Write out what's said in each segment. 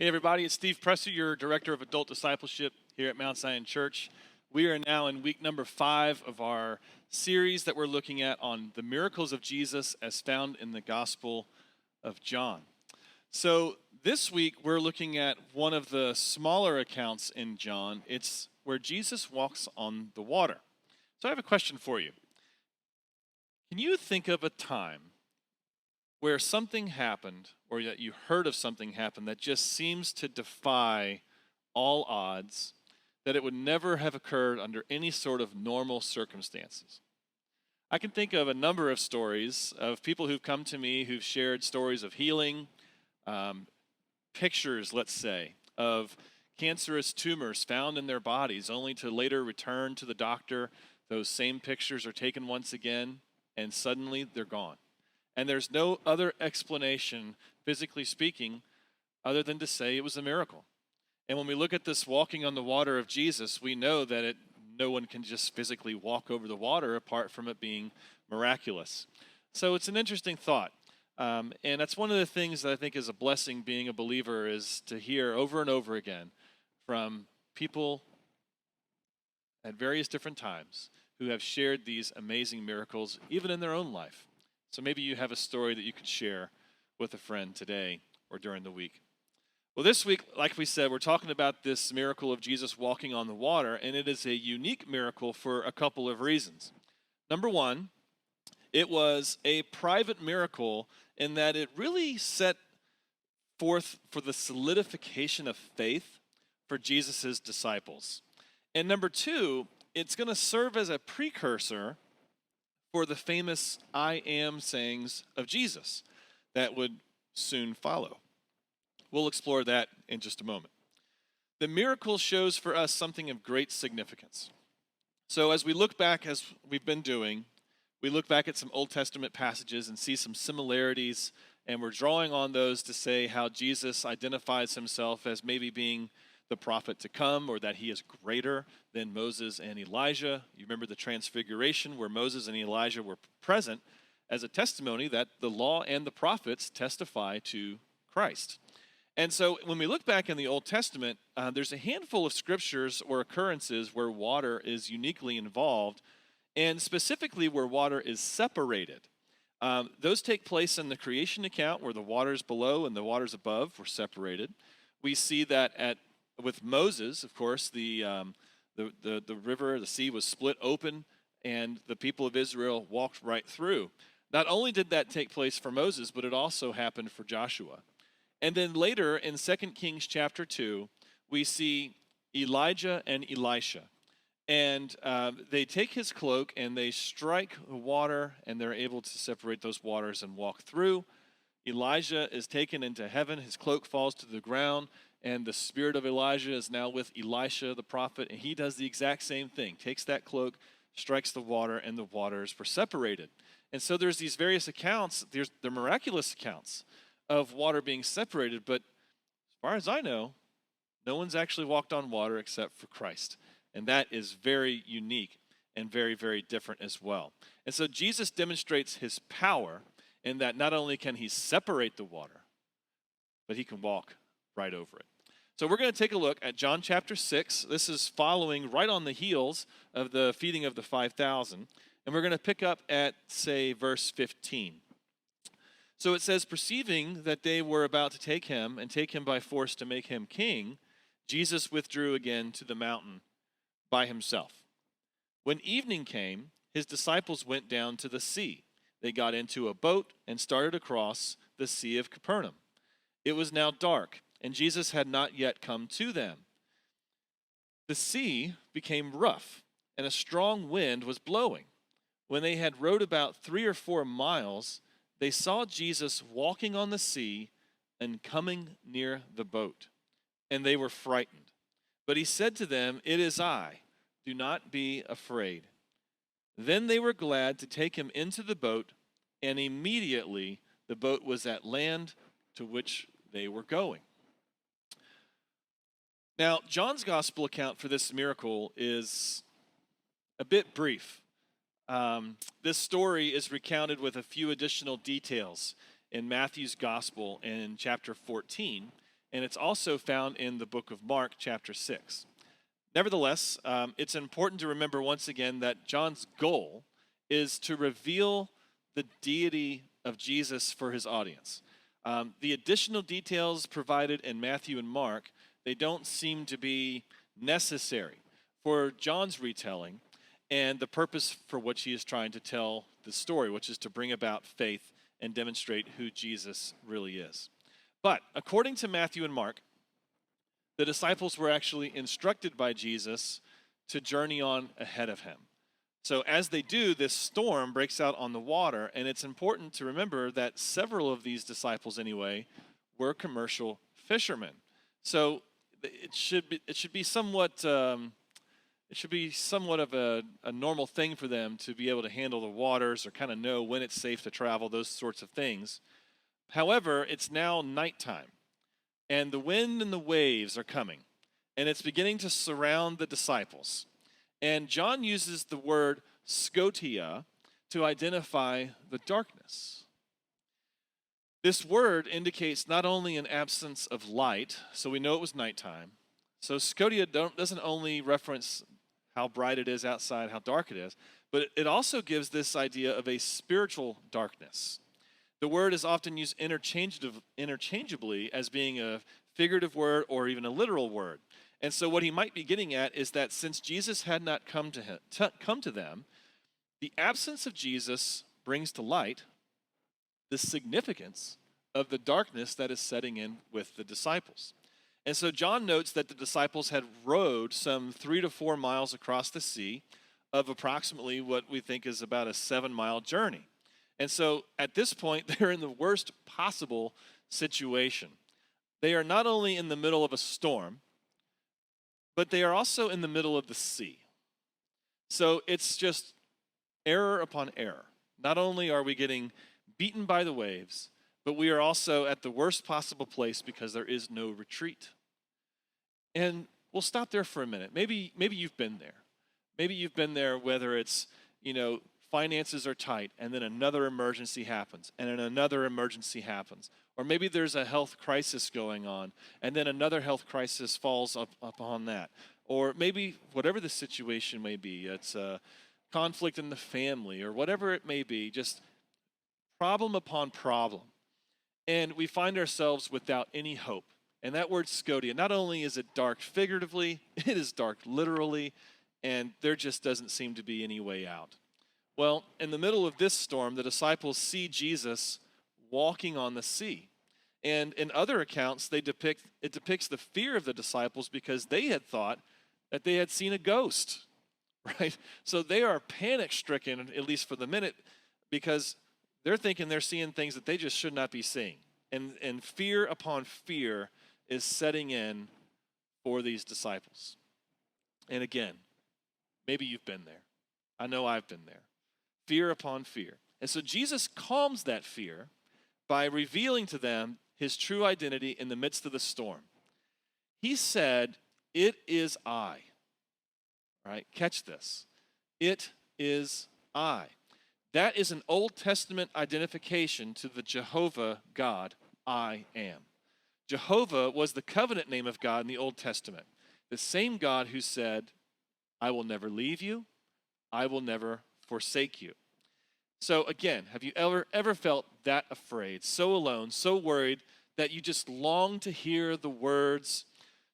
Hey everybody, it's Steve Presser, your Director of Adult Discipleship here at Mount Zion Church. We are now in week number 5 of our series that we're looking at on the miracles of Jesus as found in the Gospel of John. So this week we're looking at one of the smaller accounts in John. It's where Jesus walks on the water. So I have a question for you. Can you think of a time where something happened or that you heard of something happen that just seems to defy all odds, that it would never have occurred under any sort of normal circumstances? I can think of a number of stories of people who've come to me who've shared stories of healing, pictures, let's say, of cancerous tumors found in their bodies only to later return to the doctor. Those same pictures are taken once again, and suddenly they're gone. And there's no other explanation, physically speaking, other than to say it was a miracle. And when we look at this walking on the water of Jesus, we know that no one can just physically walk over the water apart from it being miraculous. So it's an interesting thought. And that's one of the things that I think is a blessing being a believer, is to hear over and over again from people at various different times who have shared these amazing miracles, even in their own life. So maybe you have a story that you could share with a friend today or during the week. Well, this week, like we said, we're talking about this miracle of Jesus walking on the water, and it is a unique miracle for a couple of reasons. Number one, it was a private miracle in that it really set forth for the solidification of faith for Jesus' disciples. And number two, it's going to serve as a precursor for the famous I am sayings of Jesus that would soon follow. We'll explore that in just a moment. The miracle shows for us something of great significance. So as we look back, as we've been doing, we look back at some Old Testament passages and see some similarities, and we're drawing on those to say how Jesus identifies himself as maybe being the prophet to come, or that he is greater than Moses and Elijah. You remember the transfiguration where Moses and Elijah were present as a testimony that the law and the prophets testify to Christ. And so when we look back in the Old Testament, there's a handful of scriptures or occurrences where water is uniquely involved, and specifically where water is separated. Those take place in the creation account where the waters below and the waters above were separated. We see that with Moses, of course, the river, the sea was split open, and the people of Israel walked right through. Not only did that take place for Moses, but it also happened for Joshua. And then later in 2 Kings chapter 2, we see Elijah and Elisha. And they take his cloak and they strike the water, and they're able to separate those waters and walk through. Elijah is taken into heaven. His cloak falls to the ground, and the spirit of Elijah is now with Elisha, the prophet, and he does the exact same thing. Takes that cloak, strikes the water, and the waters were separated. And so there's these various accounts, there's the miraculous accounts of water being separated, but as far as I know, no one's actually walked on water except for Christ. And that is very unique and very, very different as well. And so Jesus demonstrates his power in that not only can he separate the water, but he can walk right over it. So we're going to take a look at John chapter 6. This is following right on the heels of the feeding of the 5,000. And we're going to pick up at, say, verse 15. So it says, perceiving that they were about to take him and take him by force to make him king, Jesus withdrew again to the mountain by himself. When evening came, his disciples went down to the sea. They got into a boat and started across the Sea of Capernaum. It was now dark, and Jesus had not yet come to them. The sea became rough, and a strong wind was blowing. When they had rowed about 3 or 4 miles, they saw Jesus walking on the sea and coming near the boat, and they were frightened. But he said to them, "It is I. Do not be afraid." Then they were glad to take him into the boat, and immediately the boat was at land to which they were going. Now, John's gospel account for this miracle is a bit brief. This story is recounted with a few additional details in Matthew's gospel in chapter 14 and it's also found in the book of Mark, chapter 6. Nevertheless, it's important to remember once again that John's goal is to reveal the deity of Jesus for his audience. The additional details provided in Matthew and Mark, they don't seem to be necessary for John's retelling and the purpose for which he is trying to tell the story, which is to bring about faith and demonstrate who Jesus really is. But according to Matthew and Mark, the disciples were actually instructed by Jesus to journey on ahead of him. So as they do, this storm breaks out on the water, and it's important to remember that several of these disciples, anyway, were commercial fishermen. So it should be somewhat of a normal thing for them to be able to handle the waters or kind of know when it's safe to travel, those sorts of things. However, it's now nighttime, and the wind and the waves are coming, and it's beginning to surround the disciples. And John uses the word scotia to identify the darkness. This word indicates not only an absence of light, so we know it was nighttime. So scotia doesn't only reference how bright it is outside, how dark it is, but it also gives this idea of a spiritual darkness. The word is often used interchangeably as being a figurative word or even a literal word. And so what he might be getting at is that since Jesus had not come to them, the absence of Jesus brings to light the significance of the darkness that is setting in with the disciples. And so John notes that the disciples had rowed some 3 to 4 miles across the sea of approximately what we think is about a 7-mile journey. And so at this point, they're in the worst possible situation. They are not only in the middle of a storm, but they are also in the middle of the sea. So it's just error upon error. Not only are we getting beaten by the waves, but we are also at the worst possible place because there is no retreat. And we'll stop there for a minute. Maybe you've been there. Maybe you've been there, whether it's, finances are tight, and then another emergency happens, and then another emergency happens. Or maybe there's a health crisis going on, and then another health crisis falls upon that. Or maybe whatever the situation may be, it's a conflict in the family, or whatever it may be, just problem upon problem. And we find ourselves without any hope. And that word scotia, not only is it dark figuratively, it is dark literally, and there just doesn't seem to be any way out. Well, in the middle of this storm, the disciples see Jesus walking on the sea. And in other accounts, it depicts the fear of the disciples because they had thought that they had seen a ghost, right? So they are panic-stricken, at least for the minute, because they're thinking they're seeing things that they just should not be seeing. And fear upon fear is setting in for these disciples. And again, maybe you've been there. I know I've been there. Fear upon fear. And so Jesus calms that fear by revealing to them his true identity in the midst of the storm. He said, "It is I." All right, catch this. It is I. That is an Old Testament identification to the Jehovah God, I am. Jehovah was the covenant name of God in the Old Testament. The same God who said, "I will never leave you, I will never forsake you." So again, have you ever felt that afraid, so alone, so worried that you just long to hear the words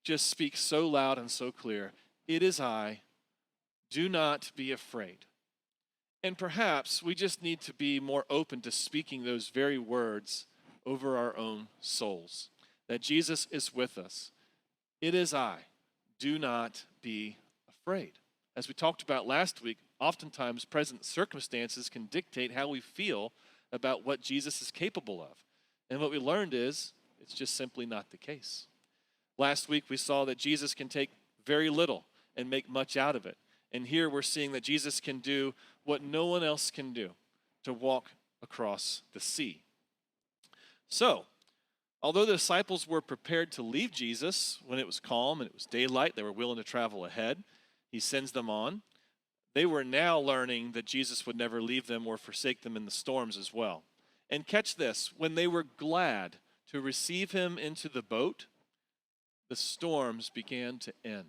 just speak so loud and so clear? It is I. Do not be afraid. And perhaps we just need to be more open to speaking those very words over our own souls, that Jesus is with us. It is I. Do not be afraid. As we talked about last week, oftentimes present circumstances can dictate how we feel about what Jesus is capable of. And what we learned is it's just simply not the case. Last week we saw that Jesus can take very little and make much out of it. And here we're seeing that Jesus can do what no one else can do, to walk across the sea. So, although the disciples were prepared to leave Jesus when it was calm and it was daylight, they were willing to travel ahead. He sends them on. They were now learning that Jesus would never leave them or forsake them in the storms as well. And catch this, when they were glad to receive him into the boat, the storms began to end.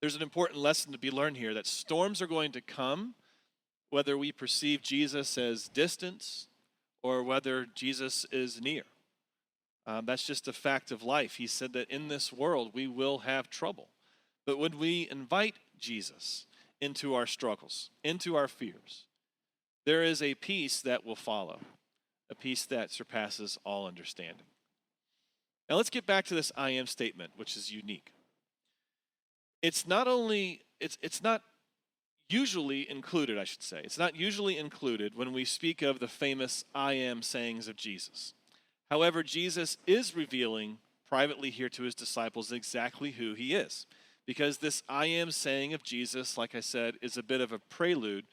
There's an important lesson to be learned here, that storms are going to come whether we perceive Jesus as distant or whether Jesus is near. That's just a fact of life. He said that in this world we will have trouble. But when we invite Jesus into our struggles, into our fears, there is a peace that will follow, a peace that surpasses all understanding. Now let's get back to this I am statement, which is unique. It's not usually included, I should say. It's not usually included when we speak of the famous I am sayings of Jesus. However, Jesus is revealing privately here to his disciples exactly who he is, because this I am saying of Jesus, like I said, is a bit of a prelude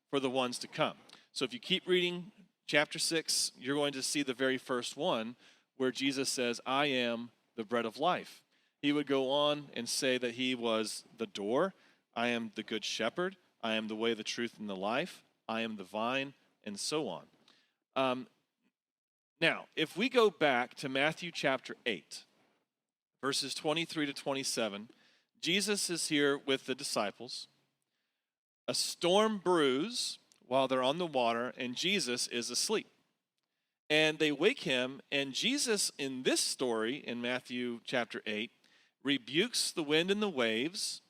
for the ones to come. So if you keep reading chapter 6, you're going to see the very first one where Jesus says, I am the bread of life. He would go on and say that he was the door, I am the good shepherd, I am the way, the truth, and the life, I am the vine, and so on. Now, if we go back to Matthew chapter 8, verses 23 to 27, Jesus is here with the disciples. A storm brews while they're on the water, and Jesus is asleep. And they wake him, and Jesus, in this story, in Matthew chapter 8, rebukes the wind and the waves.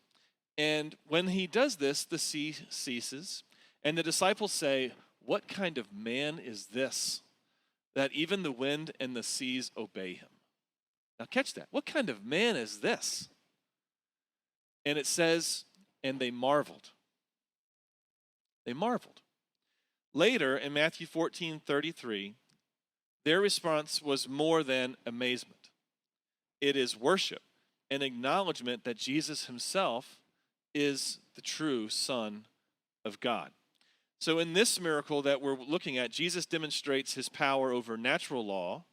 And when he does this, the sea ceases. And the disciples say, what kind of man is this, that even the wind and the seas obey him? Now catch that. What kind of man is this? And it says, and they marveled. They marveled. Later, in Matthew 14:33, their response was more than amazement. It is worship, an acknowledgement that Jesus himself is the true Son of God. So in this miracle that we're looking at, Jesus demonstrates his power over natural law.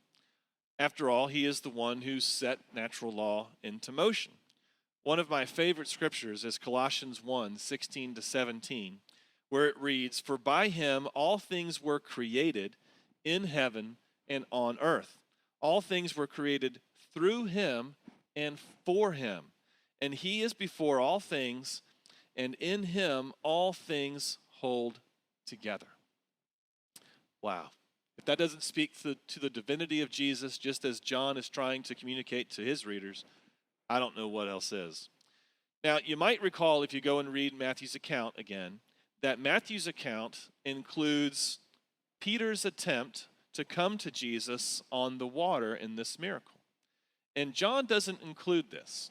After all, he is the one who set natural law into motion. One of my favorite scriptures is Colossians 1:16 to 17, where it reads, for by him all things were created in heaven and on earth. All things were created through him and for him. And he is before all things, and in him all things hold together. Wow. If that doesn't speak to the divinity of Jesus, just as John is trying to communicate to his readers, I don't know what else is. Now, you might recall, if you go and read Matthew's account again, that Matthew's account includes Peter's attempt to come to Jesus on the water in this miracle. And John doesn't include this.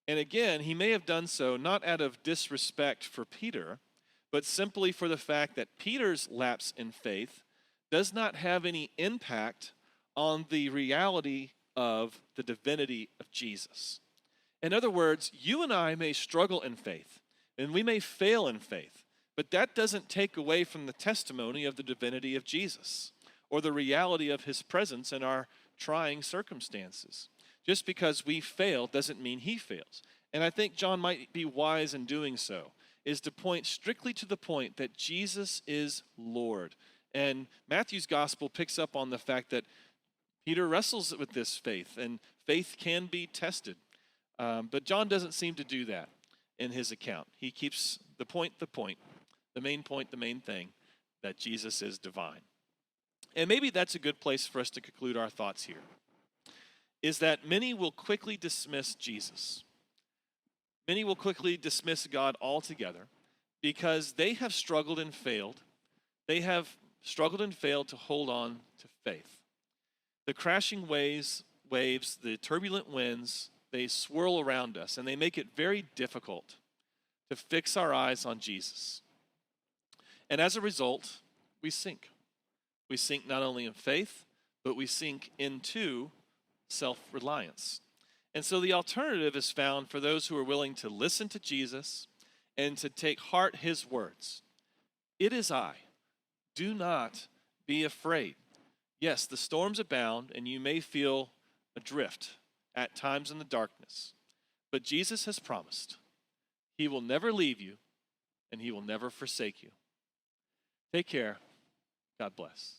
And again, he may have done so not out of disrespect for Peter, but simply for the fact that Peter's lapse in faith does not have any impact on the reality of the divinity of Jesus. In other words, you and I may struggle in faith, and we may fail in faith, but that doesn't take away from the testimony of the divinity of Jesus or the reality of his presence in our trying circumstances. Just because we fail doesn't mean he fails. And I think John might be wise in doing so, is to point strictly to the point that Jesus is Lord. And Matthew's gospel picks up on the fact that Peter wrestles with this faith, and faith can be tested. But John doesn't seem to do that in his account. He keeps the main thing, that Jesus is divine. And maybe that's a good place for us to conclude our thoughts here, is that many will quickly dismiss Jesus. Many will quickly dismiss God altogether because they have struggled and failed. They have struggled and failed to hold on to faith. The crashing waves, the turbulent winds, they swirl around us, and they make it very difficult to fix our eyes on Jesus. And as a result, we sink. We sink not only in faith, but we sink into self-reliance. And so the alternative is found for those who are willing to listen to Jesus and to take heart his words. It is I. Do not be afraid. Yes, the storms abound, and you may feel adrift at times in the darkness. But Jesus has promised he will never leave you, and he will never forsake you. Take care. God bless.